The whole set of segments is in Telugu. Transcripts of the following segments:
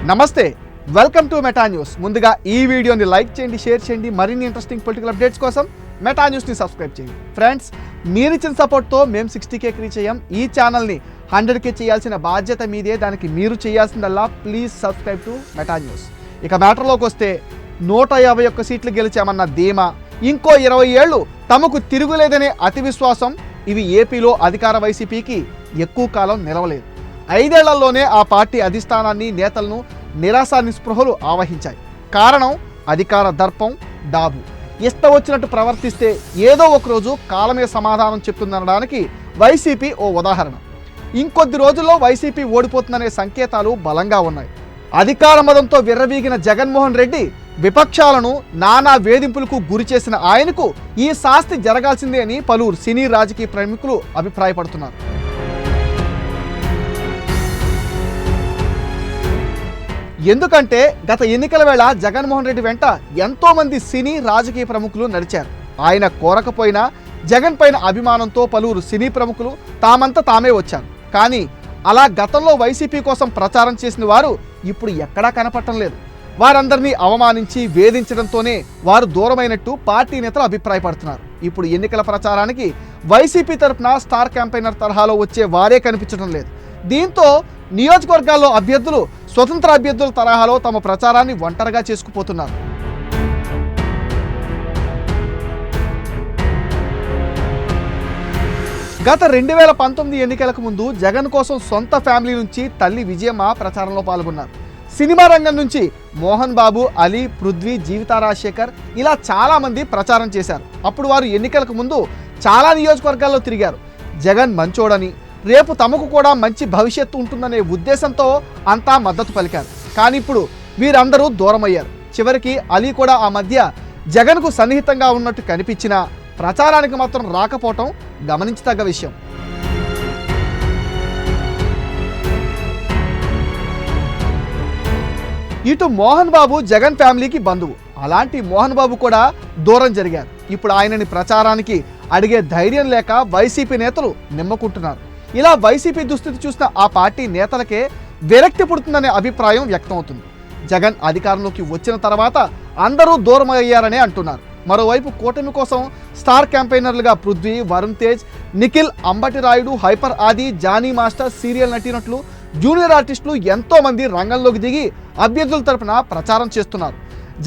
నమస్తే, వెల్కమ్ టు మెటా న్యూస్. ముందుగా ఈ వీడియోని లైక్ చేయండి, షేర్ చేయండి. మరిన్ని ఇంట్రెస్టింగ్ పొలిటికల్ అప్డేట్స్ కోసం మెటా న్యూస్ని సబ్స్క్రైబ్ చేయండి. ఫ్రెండ్స్, మీరిచ్చిన సపోర్ట్తో మేము 60K రీచ్ అయ్యాం. ఈ ఛానల్ని 100K చేయాల్సిన బాధ్యత మీదే. దానికి మీరు చేయాల్సిందల్లా please subscribe to meta news. ఇక మ్యాటర్లోకి వస్తే 151 సీట్లు గెలిచామన్న ధీమా, ఇంకో 20 ఏళ్ళు తమకు తిరుగులేదనే అతి విశ్వాసం, ఇవి ఏపీలో అధికార వైసీపీకి ఎక్కువ కాలం నిలవలేదు. 5 ఏళ్లలోనే ఆ పార్టీ అధిష్టానాన్ని, నేతలను నిరాశ నిస్పృహలు ఆవహించాయి. కారణం అధికార దర్పం, డాబు. ఇష్టం వచ్చినట్టు ప్రవర్తిస్తే ఏదో ఒకరోజు కాలమే సమాధానం చెప్తుందనడానికి వైసీపీ ఓ ఉదాహరణ. ఇంకొద్ది రోజుల్లో వైసీపీ ఓడిపోతుందనే సంకేతాలు బలంగా ఉన్నాయి. అధికార మదంతో విర్రవీగిన జగన్మోహన్ రెడ్డి విపక్షాలను నానా వేధింపులకు గురి చేసిన ఆయనకు ఈ శాస్తి జరగాల్సిందే అని పలువురు సినీ రాజకీయ ప్రముఖులు అభిప్రాయపడుతున్నారు. ఎందుకంటే గత ఎన్నికల వేళ జగన్మోహన్ రెడ్డి వెంట ఎంతో మంది సినీ రాజకీయ ప్రముఖులు నడిచారు. ఆయన కోరకపోయినా జగన్ పైన అభిమానంతో పలువురు సినీ ప్రముఖులు తామంతా తామే వచ్చారు. కానీ అలా గతంలో వైసీపీ కోసం ప్రచారం చేసిన వారు ఇప్పుడు ఎక్కడా కనపడటం లేదు. వారందరినీ అవమానించి వేధించడంతోనే వారు దూరమైనట్టు పార్టీ నేతలు అభిప్రాయపడుతున్నారు. ఇప్పుడు ఎన్నికల ప్రచారానికి వైసీపీ తరఫున స్టార్ క్యాంపెయినర్ తరహాలో వచ్చే వారే కనిపించడం లేదు. దీంతో నియోజకవర్గాల్లో అభ్యర్థులు స్వతంత్ర అభ్యర్థుల తరహాలో తమ ప్రచారాన్ని ఒంటరిగా చేసుకుపోతున్నారు. గత 2019 ఎన్నికలకు ముందు జగన్ కోసం సొంత ఫ్యామిలీ నుంచి తల్లి విజయమ్మ ప్రచారంలో పాల్గొన్నారు. సినిమా రంగం నుంచి మోహన్ బాబు, అలీ, పృథ్వీ, జీవితా రాజశేఖర్ ఇలా చాలామంది ప్రచారం చేశారు. అప్పుడు వారు ఎన్నికలకు ముందు చాలా నియోజకవర్గాల్లో తిరిగారు. జగన్ మంచోడని, రేపు తమకు కూడా మంచి భవిష్యత్తు ఉంటుందనే ఉద్దేశంతో అంతా మద్దతు పలికారు. కానీ ఇప్పుడు వీరందరూ దూరమయ్యారు. చివరికి అలీ కూడా ఆ మధ్య జగన్కు సన్నిహితంగా ఉన్నట్టు కనిపించినా ప్రచారానికి మాత్రం రాకపోవటం గమనించదగ్గ విషయం. ఇటు మోహన్ బాబు జగన్ ఫ్యామిలీకి బంధువు. అలాంటి మోహన్ బాబు కూడా దూరం జరిగారు. ఇప్పుడు ఆయనని ప్రచారానికి అడిగే ధైర్యం లేక వైసీపీ నేతలు నిమ్మకుంటున్నారు. ఇలా వైసీపీ దుస్థితి చూసిన ఆ పార్టీ నేతలకే విరక్తి పుడుతుందనే అభిప్రాయం వ్యక్తమవుతుంది. జగన్ అధికారంలోకి వచ్చిన తర్వాత అందరూ దూరం అయ్యారనే అంటున్నారు. మరోవైపు కూటమి కోసం స్టార్ క్యాంపెయినర్లుగా పృథ్వీ, వరుణ్ తేజ్, నిఖిల్, అంబటి రాయుడు, హైపర్ ఆది, జానీ మాస్టర్, సీరియల్ నటీనటులు, జూనియర్ ఆర్టిస్టులు ఎంతో మంది రంగంలోకి దిగి అభ్యర్థుల తరపున ప్రచారం చేస్తున్నారు.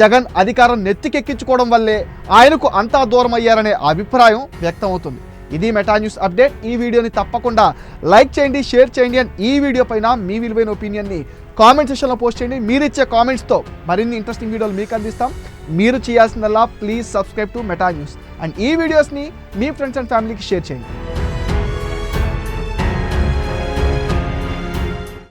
జగన్ అధికారం నెత్తికెక్కించుకోవడం వల్లే ఆయనకు అంతా దూరం అయ్యారనే అభిప్రాయం వ్యక్తమవుతుంది. ఇది మెటా న్యూస్ అప్డేట్. ఈ వీడియోని తప్పకుండా లైక్ చేయండి, షేర్ చేయండి. అండ్ ఈ వీడియో పైన మీ విలువైన ఒపీనియన్ని కామెంట్ సెక్షన్లో పోస్ట్ చేయండి. మీరు ఇచ్చే కామెంట్స్తో మరిన్ని ఇంట్రెస్టింగ్ వీడియోలు మీకు అందిస్తాం. మీరు చేయాల్సిందల్లా please subscribe to meta news. And ఈ వీడియోస్ని మీ ఫ్రెండ్స్ అండ్ ఫ్యామిలీకి షేర్ చేయండి.